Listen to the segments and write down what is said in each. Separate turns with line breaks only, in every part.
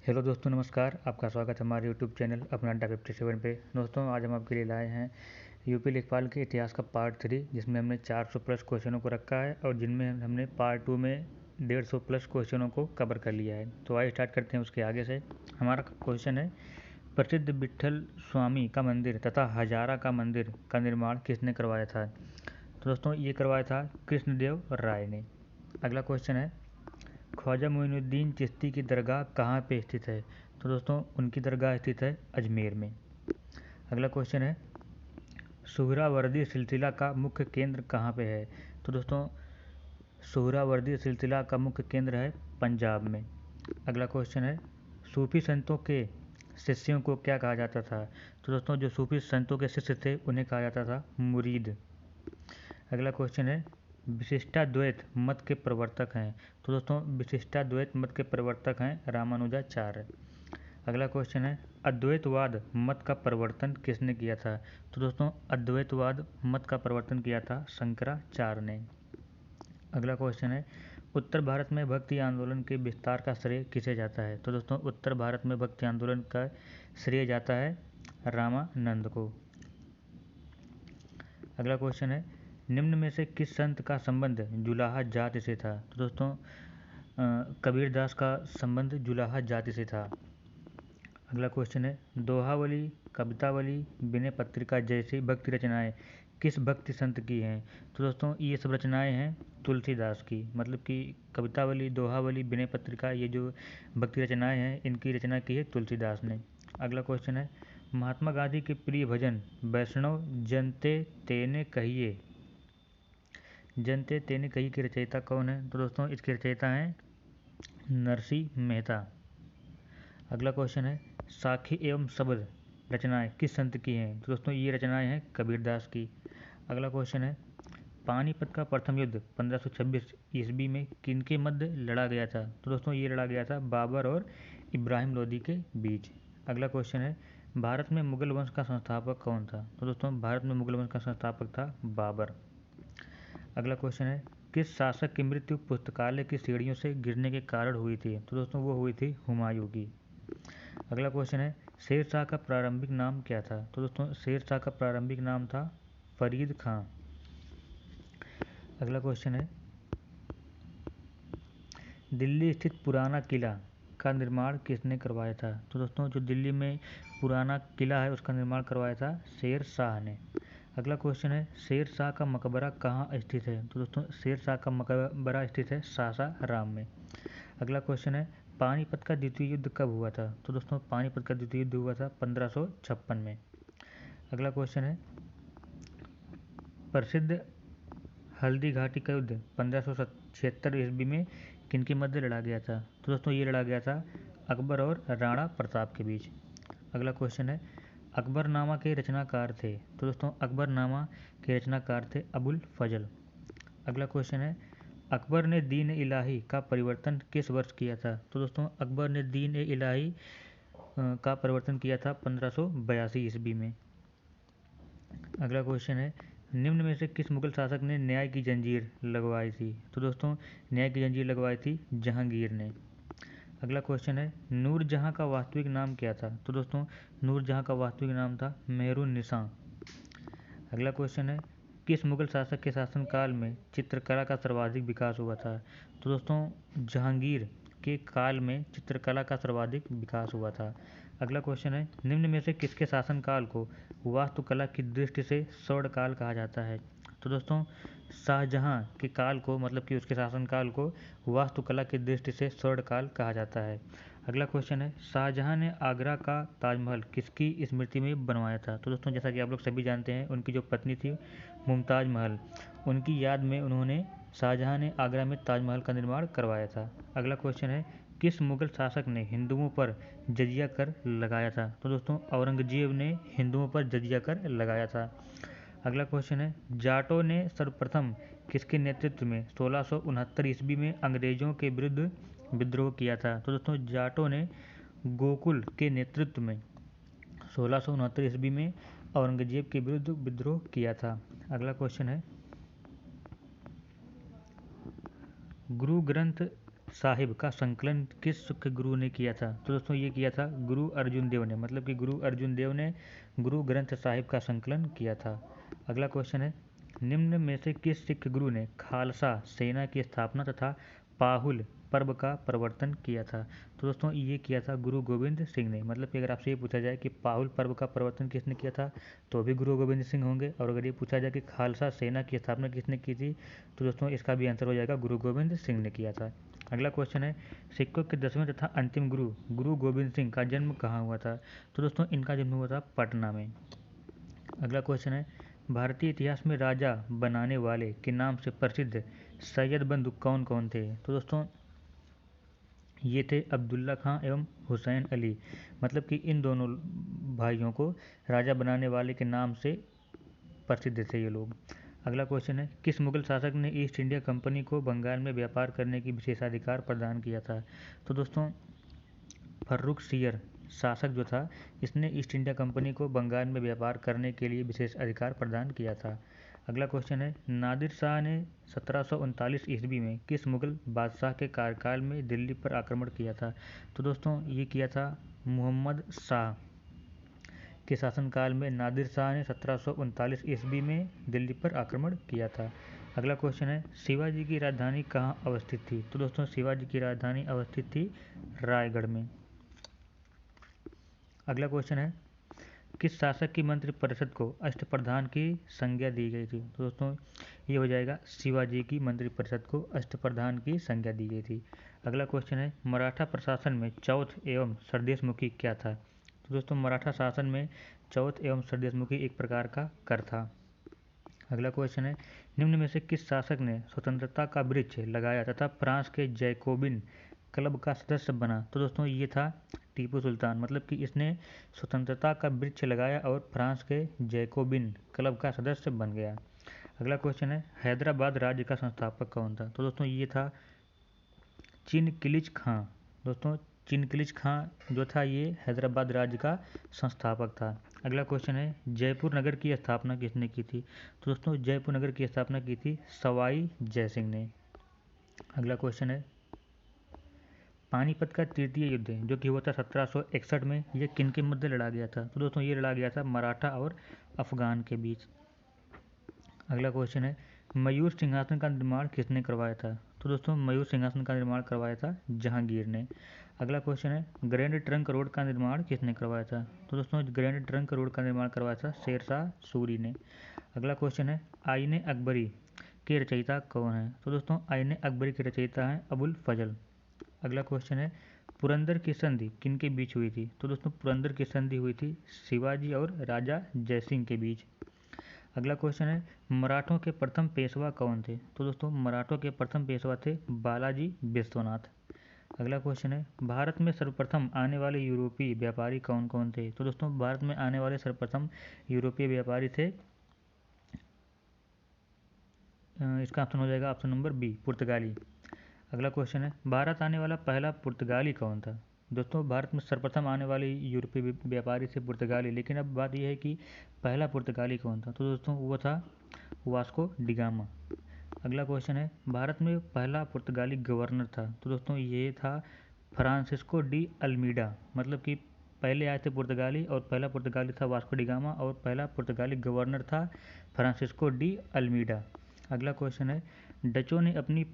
Hello दोस्तों, नमस्कार। आपका स्वागत है हमारे यूट्यूब चैनल अपना अड्डा 57 पे। दोस्तों, आज हम आपके लिए लाए हैं यूपी लेखपाल के इतिहास का पार्ट 3, जिसमें हमने 400 प्लस क्वेश्चनों को रखा है और जिनमें हमने पार्ट 2 में 150 प्लस क्वेश्चनों को कवर कर लिया है। तो आइए स्टार्ट करते हैं उसके आगे से। हमारा क्वेश्चन है, प्रसिद्ध विट्ठल स्वामी का मंदिर तथा हजारा का मंदिर का निर्माण किसने करवाया था? तो दोस्तों, ये करवाया था कृष्णदेव राय ने। अगला क्वेश्चन है, ख्वाजा मोइनुद्दीन चिश्ती की दरगाह कहाँ पे स्थित है? तो दोस्तों, उनकी दरगाह स्थित है अजमेर में। अगला क्वेश्चन है, सुहरावर्दी सिलसिला का मुख्य केंद्र कहाँ पे है? तो दोस्तों, सुहरावर्दी सिलसिला का मुख्य केंद्र है पंजाब में। अगला क्वेश्चन है, सूफी संतों के शिष्यों को क्या कहा जाता था? तो दोस्तों, जो सूफी संतों के शिष्य थे उन्हें कहा जाता था मुरीद। अगला क्वेश्चन है, विशिष्टाद्वैत मत के प्रवर्तक हैं? तो दोस्तों, विशिष्टाद्वैत मत के प्रवर्तक हैं रामानुजाचार्य। अगला क्वेश्चन है, अद्वैतवाद मत का प्रवर्तन किसने किया था? तो दोस्तों, अद्वैतवाद मत का प्रवर्तन किया था शंकराचार्य ने। अगला क्वेश्चन है, उत्तर भारत में भक्ति आंदोलन के विस्तार का श्रेय किसे जाता है? तो दोस्तों, उत्तर भारत में भक्ति आंदोलन का श्रेय जाता है रामानंद को। अगला क्वेश्चन है, निम्न में से किस संत का संबंध जुलाहा जाति से था? तो दोस्तों, कबीरदास का संबंध जुलाहा जाति से था। अगला क्वेश्चन है, दोहावली, कवितावली, विनय पत्रिका जैसी भक्ति रचनाएं किस भक्ति संत की हैं? तो दोस्तों, ये सब रचनाएं हैं तुलसीदास की। मतलब कि कवितावली, दोहावली, विनय पत्रिका, ये जो भक्ति रचनाएं हैं इनकी रचना की है तुलसीदास ने। अगला क्वेश्चन है, महात्मा गांधी के प्रिय भजन वैष्णव जनते तेने कहिए, जनते तेने कही के रचयिता कौन है? तो दोस्तों, इसके रचयिता हैं नरसिंह मेहता। अगला क्वेश्चन है, साखी एवं शब्द रचनाएं किस संत की हैं? तो दोस्तों, ये रचनाएं हैं कबीरदास की। अगला क्वेश्चन है, पानीपत का प्रथम युद्ध 1526 ईस्वी में किनके मध्य लड़ा गया था? तो दोस्तों, ये लड़ा गया था बाबर और इब्राहिम लोदी के बीच। अगला क्वेश्चन है, भारत में मुगल वंश का संस्थापक कौन था? तो दोस्तों, भारत में मुगल वंश का संस्थापक था बाबर। अगला क्वेश्चन है, किस शासक की मृत्यु पुस्तकालय की सीढ़ियों से गिरने के कारण हुई थी? तो दोस्तों, वो हुई थी हुमायूं की। अगला क्वेश्चन है, शेर शाह का प्रारंभिक नाम क्या था? तो दोस्तों, शेर शाह का प्रारंभिक नाम था फरीद खां। अगला क्वेश्चन है, दिल्ली स्थित पुराना किला का निर्माण किसने करवाया था? तो दोस्तों, जो दिल्ली में पुराना किला है उसका निर्माण करवाया था शेर शाह ने। अगला क्वेश्चन है, शेर शाह का मकबरा कहाँ स्थित है? तो दोस्तों, शेर शाह का मकबरा स्थित है सासाराम में। अगला क्वेश्चन है, पानीपत का द्वितीय युद्ध कब हुआ था? तो दोस्तों, पानीपत का द्वितीय युद्ध हुआ था 1556 में। अगला क्वेश्चन है, प्रसिद्ध हल्दी घाटी का युद्ध 1576 ईस्वी में किनके मध्य लड़ा गया था? तो दोस्तों, ये लड़ा गया था अकबर और राणा प्रताप के बीच। अगला क्वेश्चन है, अकबरनामा के रचनाकार थे? तो दोस्तों, अकबरनामा के रचनाकार थे अबुल फजल। अगला क्वेश्चन है, अकबर ने दीन इलाही का परिवर्तन किस वर्ष किया था? तो दोस्तों, अकबर ने दीन इलाही का परिवर्तन किया था 1582 ईस्वी में। अगला क्वेश्चन है, निम्न में से किस मुगल शासक ने न्याय की जंजीर लगवाई थी? तो दोस्तों, न्याय की जंजीर लगवाई थी जहांगीर ने। अगला क्वेश्चन है, नूरजहां का वास्तविक नाम क्या था? तो दोस्तों, नूरजहां का वास्तविक नाम था मेहरुन्निसा। अगला क्वेश्चन है, किस मुगल शासक के शासनकाल में चित्रकला का सर्वाधिक विकास हुआ था? तो दोस्तों, जहांगीर के काल में चित्रकला का सर्वाधिक विकास हुआ था। अगला क्वेश्चन है, निम्न में से किसके शासनकाल को वास्तुकला की दृष्टि से स्वर्णकाल कहा जाता है? तो दोस्तों, शाहजहां के काल को, मतलब कि उसके शासनकाल को वास्तुकला की दृष्टि से स्वर्णकाल कहा जाता है। अगला क्वेश्चन है, शाहजहां ने आगरा का ताजमहल किसकी स्मृति में बनवाया था? तो दोस्तों, जैसा कि आप लोग सभी जानते हैं, उनकी जो पत्नी थी मुमताज़ महल, उनकी याद में उन्होंने, शाहजहां ने आगरा में ताजमहल का निर्माण करवाया था। अगला क्वेश्चन है, किस मुगल शासक ने हिंदुओं पर जजिया कर लगाया था? तो दोस्तों, औरंगजेब ने हिंदुओं पर जजिया कर लगाया था। अगला क्वेश्चन है, जाटों ने सर्वप्रथम किसके नेतृत्व में 1669 ईस्वी में अंग्रेजों के विरुद्ध विद्रोह किया था? तो दोस्तों, जाटों ने गोकुल के नेतृत्व में 1669 ईस्वी में औरंगजेब के विरुद्ध विद्रोह किया था। अगला क्वेश्चन है, गुरु ग्रंथ साहिब का संकलन किस सिख गुरु ने किया था? तो दोस्तों ये किया था गुरु अर्जुन देव ने, मतलब कि गुरु अर्जुन देव ने गुरु ग्रंथ साहिब का संकलन किया था। अगला क्वेश्चन है, निम्न में से किस सिख गुरु ने खालसा सेना की स्थापना तथा पाहुल पर्व का प्रवर्तन किया था? तो दोस्तों ये किया था गुरु गोविंद सिंह ने। मतलब कि अगर आपसे ये पूछा जाए कि पाहुल पर्व का प्रवर्तन किसने किया था, तो भी गुरु गोविंद सिंह होंगे। और अगर ये पूछा जाए कि खालसा सेना की स्थापना किसने की थी, तो दोस्तों इसका भी आंसर हो जाएगा गुरु गोविंद सिंह ने किया था। अगला क्वेश्चन है, सिखों के 10वें तथा अंतिम गुरु गुरु गोविंद सिंह का जन्म कहाँ हुआ था? तो दोस्तों इनका जन्म हुआ था पटना में। अगला क्वेश्चन है, भारतीय इतिहास में राजा बनाने वाले के नाम से प्रसिद्ध सैयद बंधु कौन कौन थे? तो दोस्तों ये थे अब्दुल्ला खां एवं हुसैन अली। मतलब कि इन दोनों भाइयों को राजा बनाने वाले के नाम से प्रसिद्ध थे ये लोग। अगला क्वेश्चन है, किस मुगल शासक ने ईस्ट इंडिया कंपनी को बंगाल में व्यापार करने की विशेषाधिकार प्रदान किया था? तो दोस्तों फर्रुखसियर शासक जो था, इसने ईस्ट इंडिया कंपनी को बंगाल में व्यापार करने के लिए विशेष अधिकार प्रदान किया था। अगला क्वेश्चन है, नादिर शाह ने 1739 ईस्वी में किस मुगल बादशाह के कार्यकाल में दिल्ली पर आक्रमण किया था? तो दोस्तों ये किया था मुहम्मद शाह के शासनकाल में नादिर शाह ने 1739 ईस्वी में दिल्ली पर आक्रमण किया था। अगला क्वेश्चन है, शिवाजी की राजधानी कहाँ अवस्थित थी? तो दोस्तों शिवाजी की राजधानी अवस्थित थी रायगढ़ में। अगला क्वेश्चन है, किस शासक की मंत्रिपरिषद को अष्टप्रधान की संज्ञा दी गई थी? तो दोस्तों ये हो जाएगा शिवाजी की मंत्रिपरिषद को अष्टप्रधान की संज्ञा दी गई थी। अगला क्वेश्चन है, मराठा प्रशासन में चौथ एवं सरदेशमुखी क्या था? तो दोस्तों मराठा शासन में चौथ एवं सरदेशमुखी एक प्रकार का कर था। अगला क्वेश्चन है, निम्न में से किस शासक ने स्वतंत्रता का वृक्ष लगाया तथा फ्रांस के जैकोबिन क्लब का सदस्य बना? तो दोस्तों ये था टीपू सुल्तान। मतलब कि इसने स्वतंत्रता का वृक्ष लगाया और फ्रांस के जैकोबिन क्लब का सदस्य बन गया। अगला क्वेश्चन है, हैदराबाद राज्य का संस्थापक कौन था? तो दोस्तों ये था चिनकिलिच खां। दोस्तों चिनकिलिच खां जो था ये हैदराबाद राज्य का संस्थापक था। अगला क्वेश्चन है, जयपुर नगर की स्थापना किसने की थी? तो दोस्तों जयपुर नगर की स्थापना की थी सवाई जयसिंह ने। अगला क्वेश्चन है, पानीपत का तृतीय युद्ध जो कि हुआ था 1761 में, यह किन के मध्य लड़ा गया था? तो दोस्तों ये लड़ा गया था मराठा और अफगान के बीच। अगला क्वेश्चन है, मयूर सिंहासन का निर्माण किसने करवाया था? तो दोस्तों मयूर सिंहासन का निर्माण करवाया था जहांगीर ने। अगला क्वेश्चन है, ग्रैंड ट्रंक रोड का निर्माण किसने करवाया था? तो दोस्तों ग्रैंड ट्रंक रोड का निर्माण करवाया था शेरशाह सूरी ने। अगला क्वेश्चन है, आईने अकबरी के रचयिता कौन है? तो दोस्तों आईने अकबरी के रचयिता हैं अबुल फजल। अगला क्वेश्चन है, पुरंदर की संधि किन के बीच हुई थी? तो दोस्तों पुरंदर की संधि हुई थी शिवाजी और राजा जयसिंह के बीच। अगला क्वेश्चन है, मराठों के प्रथम पेशवा कौन थे? तो दोस्तों मराठों के प्रथम पेशवा थे बालाजी विश्वनाथ। अगला क्वेश्चन है, भारत में सर्वप्रथम आने वाले यूरोपीय व्यापारी कौन कौन थे? तो दोस्तों भारत में आने वाले सर्वप्रथम यूरोपीय व्यापारी थे, इसका ऑप्शन हो जाएगा ऑप्शन नंबर बी, पुर्तगाली। अगला क्वेश्चन है, भारत आने वाला पहला पुर्तगाली कौन था? दोस्तों भारत में सर्वप्रथम आने वाले यूरोपीय व्यापारी थे पुर्तगाली, लेकिन अब बात यह है कि पहला पुर्तगाली कौन था? तो दोस्तों वो था वास्को डिगामा। अगला क्वेश्चन है, भारत में पहला पुर्तगाली गवर्नर था? तो दोस्तों ये था फ्रांसिस्को डी अल्मीडा। मतलब कि पहले आए थे पुर्तगाली और पहला पुर्तगाली था वास्को डिगामा और पहला पुर्तगाली गवर्नर था फ्रांसिस्को डी अल्मीडा। अगला क्वेश्चन है, डचों ने अपनी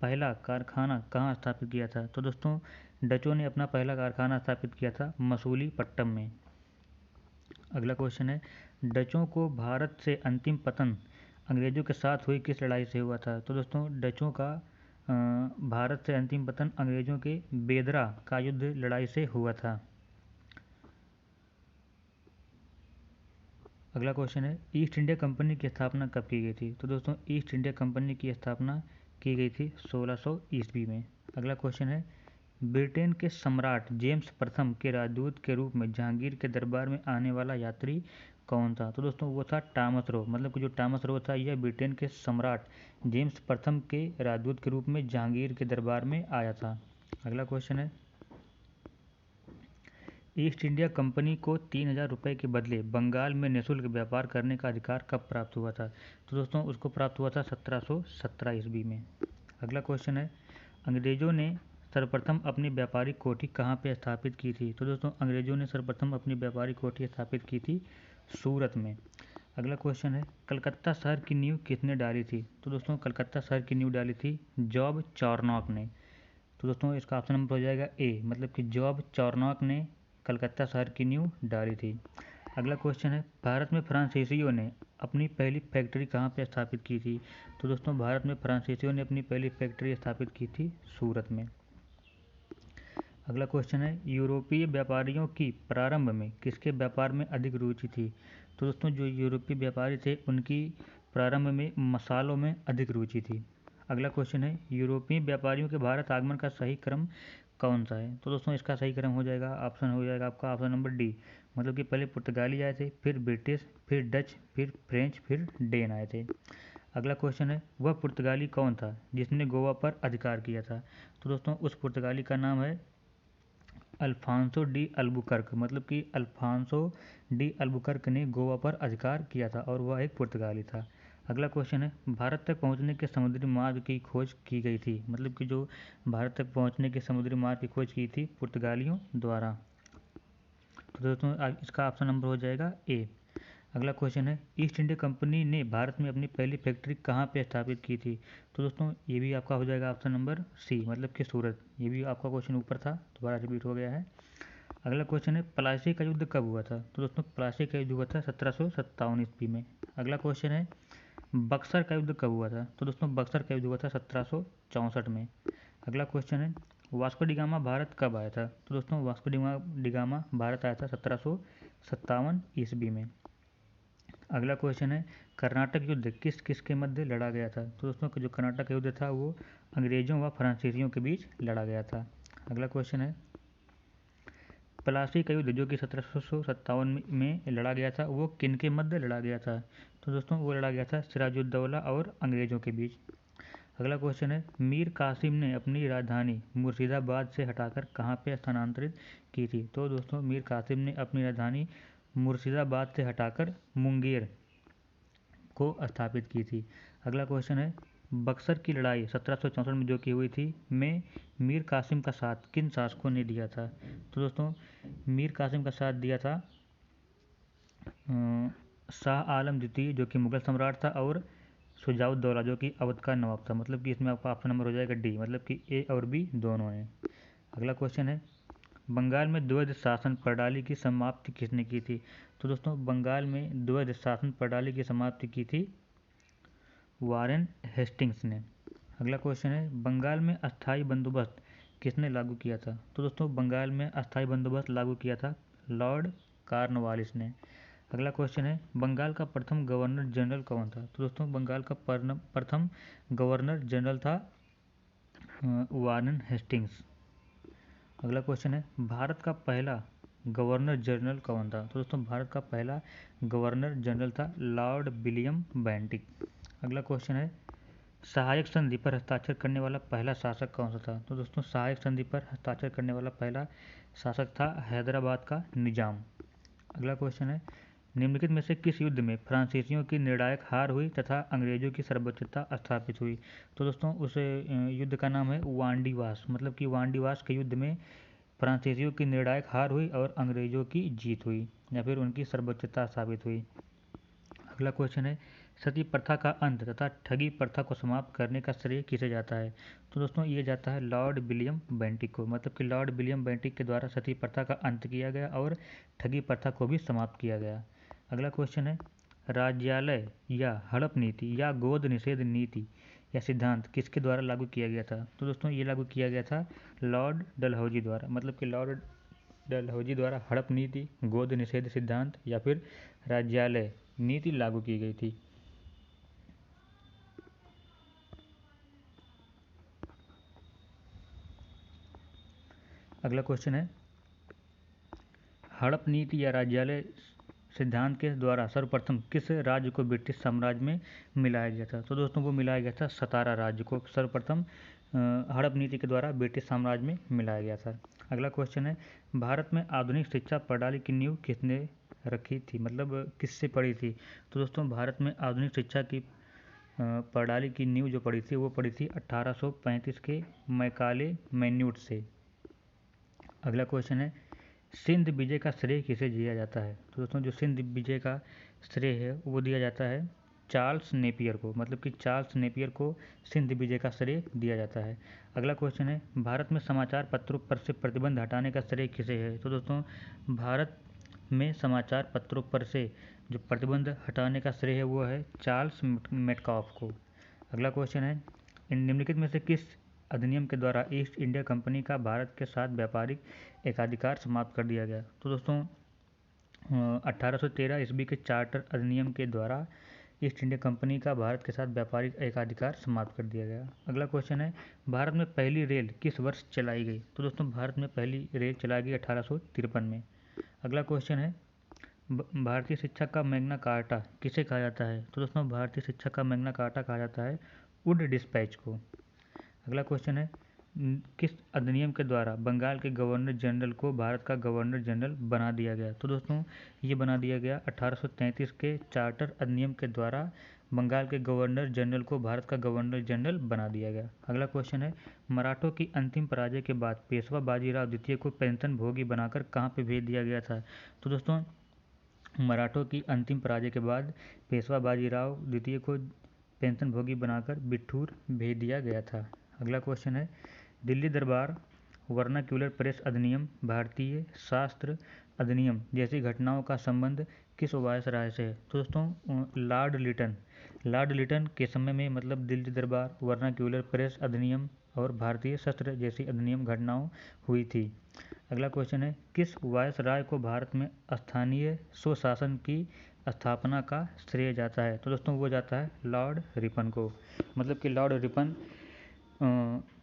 पहला कारखाना कहाँ स्थापित किया था? तो दोस्तों डचों ने अपना पहला कारखाना स्थापित किया था मसूलीपट्टम में। अगला क्वेश्चन है, डचों को भारत से अंतिम पतन अंग्रेजों के साथ हुई किस लड़ाई से हुआ था? तो दोस्तों डचों का भारत से अंतिम पतन अंग्रेजों के बेदरा का युद्ध लड़ाई से हुआ था। अगला क्वेश्चन है, ईस्ट इंडिया कंपनी की स्थापना कब की गई थी? तो दोस्तों ईस्ट इंडिया कंपनी की स्थापना की गई थी 1600 ईस्वी में। अगला क्वेश्चन है, ब्रिटेन के सम्राट जेम्स प्रथम के राजदूत के रूप में जहांगीर के दरबार में आने वाला यात्री कौन था? तो दोस्तों वो था टॉमस रो। मतलब कि जो टॉमस रो था यह ब्रिटेन के सम्राट जेम्स प्रथम के राजदूत के रूप में जहांगीर के दरबार में आया था। अगला क्वेश्चन है, ईस्ट इंडिया कंपनी को 3000 रुपये के बदले बंगाल में निःशुल्क व्यापार करने का अधिकार कब प्राप्त हुआ था? तो दोस्तों उसको प्राप्त हुआ था 1717 ईस्वी में। अगला क्वेश्चन है, अंग्रेजों ने सर्वप्रथम अपनी व्यापारिक कोठी कहाँ पे स्थापित की थी? तो दोस्तों अंग्रेजों ने सर्वप्रथम अपनी व्यापारिक कोठी स्थापित की थी सूरत में। अगला क्वेश्चन है, कलकत्ता शहर की नींव किसने डाली थी? तो दोस्तों कलकत्ता शहर की नींव डाली थी जॉब चार्नॉक ने। तो दोस्तों इसका ऑप्शन नंबर हो जाएगा ए, मतलब कि जॉब चार्नॉक ने कलकत्ता शहर की नींव डाली थी। अगला क्वेश्चन है, भारत में फ्रांसीसियों ने अपनी पहली फैक्ट्री कहाँ पर स्थापित की थी? तो दोस्तों भारत में फ्रांसीसियों ने अपनी पहली फैक्ट्री स्थापित की थी सूरत में। अगला क्वेश्चन है, यूरोपीय व्यापारियों की प्रारंभ में किसके व्यापार में अधिक रुचि थी? तो दोस्तों जो यूरोपीय व्यापारी थे उनकी प्रारंभ में मसालों में अधिक रुचि थी। अगला क्वेश्चन है, यूरोपीय व्यापारियों के भारत आगमन का सही क्रम कौन सा है? तो दोस्तों इसका सही क्रम हो जाएगा आपका ऑप्शन नंबर डी, मतलब कि पहले पुर्तगाली आए थे, फिर ब्रिटिश, फिर डच, फिर फ्रेंच, फिर डेन आए थे। अगला क्वेश्चन है, वह पुर्तगाली कौन था जिसने गोवा पर अधिकार किया था? तो दोस्तों उस पुर्तगाली का नाम है अल्फांसो डी अल्बुकर्क, मतलब कि अल्फांसो डी अल्बुकर्क ने गोवा पर अधिकार किया था और वह एक पुर्तगाली था। अगला क्वेश्चन है, भारत तक पहुंचने के समुद्री मार्ग की खोज की गई थी, मतलब कि जो भारत तक पहुंचने के समुद्री मार्ग की खोज की थी पुर्तगालियों द्वारा। तो दोस्तों इसका ऑप्शन नंबर हो जाएगा ए। अगला क्वेश्चन है, ईस्ट इंडिया कंपनी ने भारत में अपनी पहली फैक्ट्री कहाँ पे स्थापित की थी? तो दोस्तों ये भी आपका हो जाएगा ऑप्शन नंबर सी, मतलब कि सूरत। ये भी आपका क्वेश्चन ऊपर था, दोबारा रिपीट हो गया है। अगला क्वेश्चन है, प्लासी का युद्ध कब हुआ था? तो दोस्तों प्लासी का युद्ध हुआ था 1757 ईस्वी में। अगला क्वेश्चन है, बक्सर का युद्ध कब हुआ था? तो दोस्तों बक्सर का युद्ध हुआ था 1764 में। अगला क्वेश्चन है, वास्को डी गामा भारत कब आया था? तो दोस्तों वास्को डी गामा भारत आया था 1757 ईस्वी में। अगला क्वेश्चन है, कर्नाटक युद्ध किस किस के मध्य लड़ा गया था? तो दोस्तों जो कर्नाटक युद्ध था वो अंग्रेजों व फ्रांसीसियों के बीच लड़ा गया था। अगला क्वेश्चन है, प्लासी का युद्ध जो कि 1757 में लड़ा गया था वो किन के मध्य लड़ा गया था? तो दोस्तों वो लड़ा गया था सिराजुद्दौला और अंग्रेजों के बीच। अगला क्वेश्चन है, मीर कासिम ने अपनी राजधानी मुर्शिदाबाद से हटाकर कहाँ पे स्थानांतरित की थी? तो दोस्तों मीर कासिम ने अपनी राजधानी मुर्शिदाबाद से हटाकर मुंगेर को स्थापित की थी। अगला क्वेश्चन है, बक्सर की लड़ाई 1764 में जो की हुई थी में मीर कासिम का साथ किन शासकों ने दिया था? तो दोस्तों मीर कासिम का साथ दिया था शाह आलम द्वितीय जो कि मुगल सम्राट था, और शुजाउद्दौला जो कि अवध का नवाब था। मतलब कि इसमें आपका ऑप्शन नंबर हो जाएगा डी, मतलब कि ए और बी दोनों हैं। अगला क्वेश्चन है, बंगाल में द्वैध शासन प्रणाली की समाप्ति किसने की थी? तो दोस्तों बंगाल में द्वैध शासन प्रणाली की समाप्ति की थी वारेन हेस्टिंग्स ने। अगला क्वेश्चन है, बंगाल में अस्थाई बंदोबस्त किसने लागू किया था? तो दोस्तों बंगाल में अस्थाई बंदोबस्त लागू किया था लॉर्ड कॉर्नवालिस ने। अगला क्वेश्चन है, बंगाल का प्रथम गवर्नर जनरल कौन था? तो दोस्तों बंगाल का प्रथम गवर्नर जनरल था वारेन हेस्टिंग्स। अगला क्वेश्चन है, भारत का पहला गवर्नर जनरल कौन था? तो दोस्तों भारत का पहला गवर्नर जनरल था लॉर्ड विलियम बेंटिक। अगला क्वेश्चन है, सहायक संधि पर हस्ताक्षर करने वाला पहला शासक कौन सा था? तो दोस्तों सहायक संधि पर हस्ताक्षर करने वाला पहला शासक था हैदराबाद का निजाम। अगला क्वेश्चन है, निम्नलिखित में से किस युद्ध में फ्रांसीसियों की निर्णायक हार हुई तथा अंग्रेजों की सर्वोच्चता स्थापित हुई? तो दोस्तों उस युद्ध का नाम है वांडीवास, मतलब कि वांडीवास के युद्ध में फ्रांसीसियों की निर्णायक हार हुई और अंग्रेजों की जीत हुई या फिर उनकी सर्वोच्चता स्थापित हुई। अगला क्वेश्चन है, सती प्रथा का अंत तथा ठगी प्रथा को समाप्त करने का श्रेय किसे जाता है? तो दोस्तों ये जाता है लॉर्ड विलियम बेंटिक को, मतलब कि लॉर्ड विलियम बेंटिक के द्वारा सती प्रथा का अंत किया गया और ठगी प्रथा को भी समाप्त किया गया। अगला क्वेश्चन है, राज्यालय या हड़प नीति या गोद निषेध नीति या सिद्धांत किसके द्वारा लागू किया गया था? तो दोस्तों ये लागू किया गया था लॉर्ड डलहौजी द्वारा, मतलब कि लॉर्ड डलहौजी द्वारा हड़प नीति, गोद निषेध सिद्धांत या फिर राज्यालय नीति लागू की गई थी। अगला क्वेश्चन है, हड़प नीति या राज्यालय सिद्धांत के द्वारा सर्वप्रथम किस राज्य को ब्रिटिश साम्राज्य में मिलाया गया था? तो दोस्तों वो मिलाया गया था सतारा राज्य को सर्वप्रथम हड़प नीति के द्वारा ब्रिटिश साम्राज्य में मिलाया गया था। अगला क्वेश्चन है, भारत में आधुनिक शिक्षा प्रणाली की नींव किसने रखी थी, मतलब किससे पड़ी थी? तो दोस्तों भारत में आधुनिक शिक्षा की प्रणाली की नींव जो पड़ी थी वो पड़ी थी 1835 के मैकाले मैन्यूट से। अगला क्वेश्चन है, सिंध विजय का श्रेय किसे दिया जाता है? तो दोस्तों जो सिंध विजय का श्रेय है वो दिया जाता है चार्ल्स नेपियर को, मतलब कि चार्ल्स नेपियर को सिंध विजय का श्रेय दिया जाता है। अगला क्वेश्चन है, भारत में समाचार पत्रों पर से प्रतिबंध हटाने का श्रेय किसे है? तो दोस्तों भारत में समाचार पत्रों पर से जो प्रतिबंध हटाने का श्रेय है वो है चार्ल्स मेटकाफ को। अगला क्वेश्चन है, निम्नलिखित में से किस अधिनियम के द्वारा ईस्ट इंडिया कंपनी का भारत के साथ व्यापारिक एकाधिकार समाप्त कर दिया गया? तो दोस्तों 1813 ईस्वी के चार्टर अधिनियम के द्वारा ईस्ट इंडिया कंपनी का भारत के साथ व्यापारिक एकाधिकार समाप्त कर दिया गया। अगला क्वेश्चन है, भारत में पहली रेल किस वर्ष चलाई गई? तो दोस्तों भारत में पहली रेल चलाई गई 1853 में। अगला क्वेश्चन है, भारतीय शिक्षा का मैग्ना कार्टा किसे कहा जाता है? तो दोस्तों भारतीय शिक्षा का मैग्ना कार्टा कहा जाता है वुड डिस्पैच को। अगला क्वेश्चन है, किस अधिनियम के द्वारा बंगाल के गवर्नर जनरल को भारत का गवर्नर जनरल बना दिया गया? तो दोस्तों ये बना दिया गया 1833 के चार्टर अधिनियम के द्वारा बंगाल के गवर्नर जनरल को भारत का गवर्नर जनरल बना दिया गया। अगला क्वेश्चन है, मराठों की अंतिम पराजय के बाद पेशवा बाजीराव द्वितीय को पेंशन भोगी बनाकर कहाँ पे भेज दिया गया था? तो दोस्तों मराठों की अंतिम पराजय के बाद पेशवा बाजीराव द्वितीय को पेंशन भोगी बनाकर बिठूर भेज दिया गया था। अगला क्वेश्चन है, दिल्ली दरबार वर्नाक्यूलर प्रेस अधिनियम भारतीय शास्त्र अधिनियम जैसी घटनाओं का संबंध किस वायसराय से है? तो दोस्तों लॉर्ड लिटन के समय में मतलब दिल्ली दरबार वर्नाक्यूलर प्रेस अधिनियम और भारतीय शस्त्र जैसी अधिनियम घटनाओं हुई थी। अगला क्वेश्चन है, किस वायसराय को भारत में स्थानीय स्वशासन की स्थापना का श्रेय जाता है? तो दोस्तों वो जाता है लॉर्ड रिपन को, मतलब कि लॉर्ड रिपन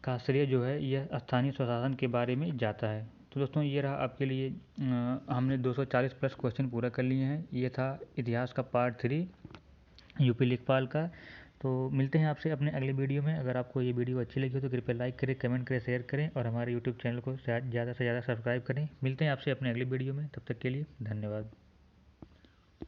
का श्रेय जो है यह स्थानीय स्वशासन के बारे में जाता है। तो दोस्तों ये रहा आपके लिए, हमने 240 प्लस क्वेश्चन पूरा कर लिए हैं। ये था इतिहास का पार्ट 3 यूपी लेखपाल का। तो मिलते हैं आपसे अपने अगले वीडियो में। अगर आपको ये वीडियो अच्छी लगी हो तो कृपया लाइक करें, कमेंट करें, शेयर करें और हमारे यूट्यूब चैनल को ज़्यादा से ज़्यादा सब्सक्राइब करें। मिलते हैं आपसे अपने अगले वीडियो में, तब तक के लिए धन्यवाद।